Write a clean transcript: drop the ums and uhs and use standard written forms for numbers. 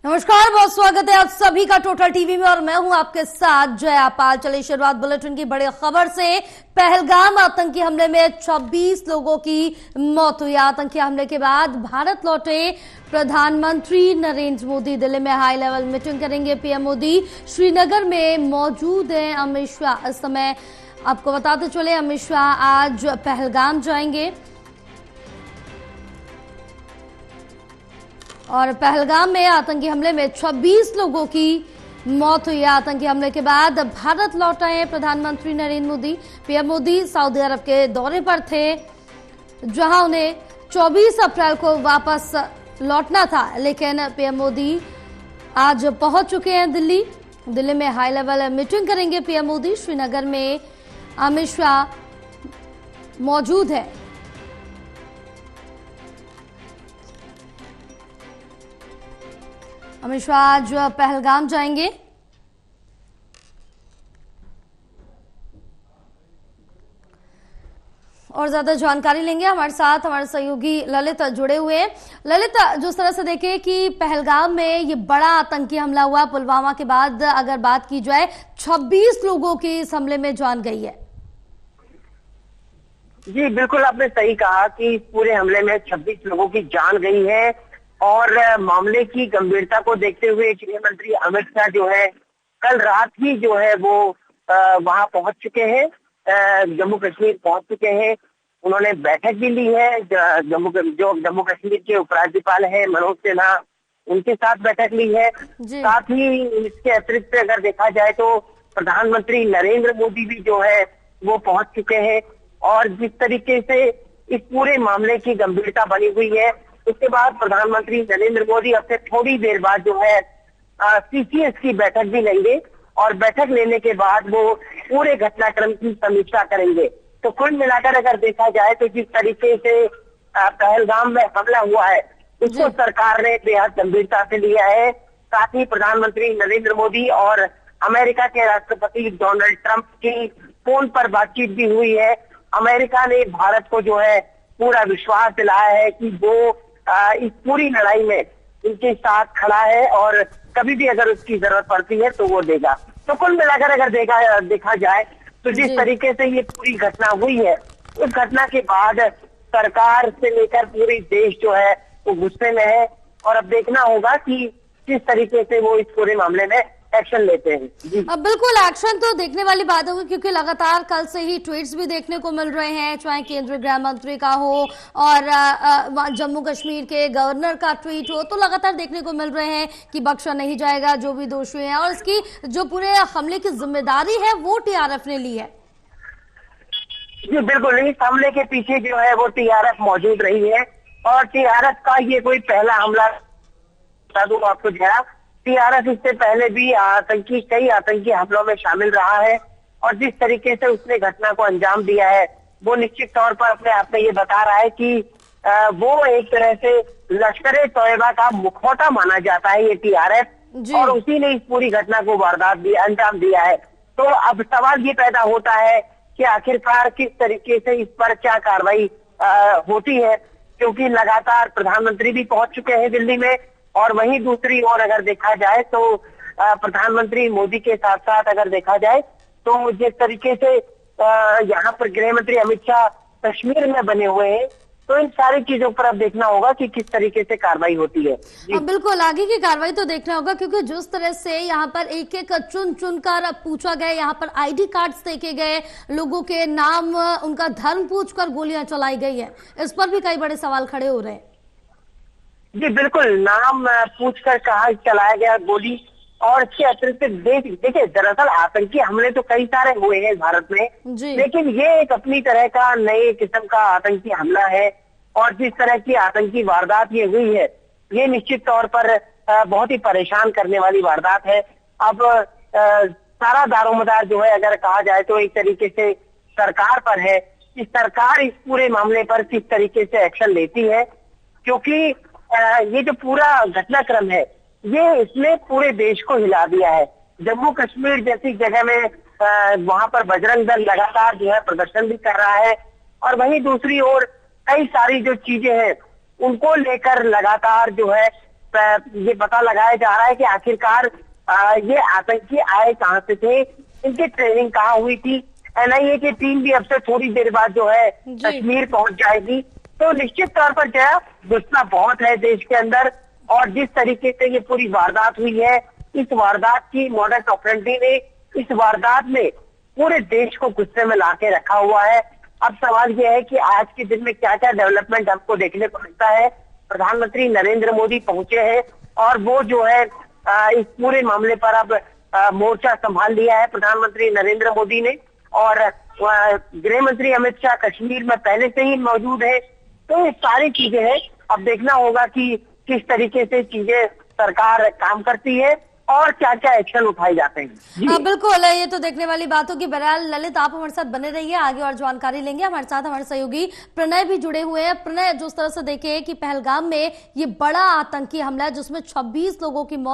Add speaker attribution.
Speaker 1: नमस्कार, बहुत स्वागत है आप सभी का टोटल टीवी में और मैं हूं आपके साथ जया पाल। चलिए शुरुआत बुलेटिन की बड़ी खबर से। पहलगाम आतंकी हमले में 26 लोगों की मौत हुई। आतंकी हमले के बाद भारत लौटे प्रधानमंत्री नरेंद्र मोदी दिल्ली में हाई लेवल मीटिंग करेंगे। पीएम मोदी श्रीनगर में मौजूद हैं। अमित शाह इस समय आपको बताते चले, अमित शाह आज पहलगाम जाएंगे और पहलगाम में आतंकी हमले में 26 लोगों की मौत हुई। आतंकी हमले के बाद भारत लौट आए प्रधानमंत्री नरेंद्र मोदी। पीएम मोदी सऊदी अरब के दौरे पर थे, जहां उन्हें 24 अप्रैल को वापस लौटना था, लेकिन पीएम मोदी आज पहुंच चुके हैं दिल्ली में हाई लेवल मीटिंग करेंगे पीएम मोदी। श्रीनगर में अमित शाह मौजूद है। अमित शाह आज पहलगाम जाएंगे और ज्यादा जानकारी लेंगे। हमारे साथ हमारे सहयोगी ललित जुड़े हुए हैं। ललित, जिस तरह से देखें कि पहलगाम में ये बड़ा आतंकी हमला हुआ पुलवामा के बाद, अगर बात की जाए 26 लोगों की इस हमले में जान गई है।
Speaker 2: जी बिल्कुल, आपने सही कहा कि पूरे हमले में 26 लोगों की जान गई है और मामले की गंभीरता को देखते हुए गृह मंत्री अमित शाह जो है कल रात ही जो है वो वहां पहुंच चुके हैं, जम्मू कश्मीर पहुंच चुके हैं। उन्होंने बैठक भी ली है। जम्मू कश्मीर के उपराज्यपाल हैं मनोज सिन्हा, उनके साथ बैठक ली है। साथ ही इसके अतिरिक्त अगर देखा जाए तो प्रधानमंत्री नरेंद्र मोदी भी जो है वो पहुंच चुके हैं और जिस तरीके से इस पूरे मामले की गंभीरता बनी हुई है, उसके बाद प्रधानमंत्री नरेंद्र मोदी अब से थोड़ी देर बाद जो है सीसीएस की बैठक भी लेंगे और बैठक लेने के बाद वो पूरे घटनाक्रम की समीक्षा करेंगे। तो कुल मिलाकर अगर देखा जाए तो जिस तरीके से पहलगाम में हमला हुआ है उसको सरकार ने बेहद गंभीरता से लिया है। साथ ही प्रधानमंत्री नरेंद्र मोदी और अमेरिका के राष्ट्रपति डोनाल्ड ट्रंप की फोन पर बातचीत भी हुई है। अमेरिका ने भारत को जो है पूरा विश्वास दिलाया है कि वो इस पूरी लड़ाई में इनके साथ खड़ा है और कभी भी अगर उसकी जरूरत पड़ती है तो वो देगा। तो कुल मिलाकर अगर देखा जाए तो जिस तरीके से ये पूरी घटना हुई है, उस घटना के बाद सरकार से लेकर पूरी देश जो है वो गुस्से में है और अब देखना होगा कि किस तरीके से वो इस पूरे मामले में एक्शन लेते हैं। जी
Speaker 1: अब बिल्कुल एक्शन तो देखने वाली बात होगी, क्योंकि लगातार कल से ही ट्वीट्स भी देखने को मिल रहे हैं, चाहे केंद्रीय गृह मंत्री का हो और जम्मू कश्मीर के गवर्नर का ट्वीट हो, तो लगातार देखने को मिल रहे हैं कि बख्शा नहीं जाएगा जो भी दोषी हैं और इसकी जो पूरे हमले की जिम्मेदारी है वो टीआरएफ ने ली है।
Speaker 2: जी बिल्कुल, इस हमले के पीछे जो है वो टीआरएफ मौजूद रही है और टीआरएफ का ये कोई पहला हमला बता दूं आपको जरा, टीआरएफ इससे पहले भी कई आतंकी हमलों में शामिल रहा है और जिस तरीके से उसने घटना को अंजाम दिया है वो निश्चित तौर पर अपने आप में ये बता रहा है कि वो एक तरह से लश्कर-ए तोयबा का मुखौटा माना जाता है ये टीआरएफ और उसी ने इस पूरी घटना को अंजाम दिया है। तो अब सवाल ये पैदा होता है कि आखिरकार किस तरीके से इस पर क्या कार्रवाई होती है, क्योंकि लगातार प्रधानमंत्री भी पहुंच चुके हैं दिल्ली में और वहीं दूसरी ओर अगर देखा जाए तो प्रधानमंत्री मोदी के साथ साथ अगर देखा जाए तो जिस तरीके से यहाँ पर गृह मंत्री अमित शाह कश्मीर में बने हुए हैं, तो इन सारी चीजों पर अब देखना होगा कि किस तरीके से कार्रवाई होती है।
Speaker 1: बिल्कुल आगे की कार्रवाई तो देखना होगा, क्योंकि जिस तरह से यहाँ पर एक एक चुन कर पूछा गया, यहाँ पर आईडी कार्ड्स देखे गए, लोगों के नाम उनका धर्म पूछकर गोलियां चलाई गई है, इस पर भी कई बड़े सवाल खड़े हो रहे हैं।
Speaker 2: जी बिल्कुल, नाम पूछकर कहा चलाया गया गोली और इसके अतिरिक्त देखिए दरअसल आतंकी हमले तो कई सारे हुए हैं भारत में, लेकिन ये एक अपनी तरह का नए किस्म का आतंकी हमला है और जिस तरह की आतंकी वारदात ये हुई है ये निश्चित तौर पर बहुत ही परेशान करने वाली वारदात है। अब सारा दारोमदार जो है अगर कहा जाए तो एक तरीके से सरकार पर है कि सरकार इस पूरे मामले पर किस तरीके से एक्शन लेती है, क्योंकि ये जो पूरा घटनाक्रम है ये इसने पूरे देश को हिला दिया है। जम्मू कश्मीर जैसी जगह में वहां पर बजरंग दल लगातार जो है प्रदर्शन भी कर रहा है और वहीं दूसरी ओर कई सारी जो चीजें हैं उनको लेकर लगातार जो है ये पता लगाया जा रहा है कि आखिरकार ये आतंकी आए कहां से थे, इनकी ट्रेनिंग कहाँ हुई थी। एनआईए की टीम भी अब से थोड़ी देर बाद जो है कश्मीर पहुंच जाएगी। तो निश्चित तौर पर जो है गुस्सा बहुत है देश के अंदर, और जिस तरीके से ये पूरी वारदात हुई है, इस वारदात की मॉडस ऑपरेंडी ने इस वारदात में पूरे देश को गुस्से में लाके रखा हुआ है। अब सवाल यह है कि आज के दिन में क्या क्या डेवलपमेंट हमको देखने को मिलता है। प्रधानमंत्री नरेंद्र मोदी पहुंचे हैं और वो जो है इस पूरे मामले पर अब मोर्चा संभाल लिया है प्रधानमंत्री नरेंद्र मोदी ने, और गृह मंत्री अमित शाह कश्मीर में पहले से ही मौजूद है। तो ये सारी चीजें हैं, अब देखना होगा कि किस तरीके से चीजें सरकार काम करती है और क्या क्या एक्शन उठाए जाते हैं।
Speaker 1: हाँ बिल्कुल, ये तो देखने वाली बात होगी। बहरहाल ललित, आप हमारे साथ बने रहिए, आगे और जानकारी लेंगे। हमारे साथ हमारे सहयोगी प्रणय भी जुड़े हुए हैं। प्रणय, जिस तरह से देखे कि पहलगाम में ये बड़ा आतंकी हमला है जिसमें 26 लोगों की मौत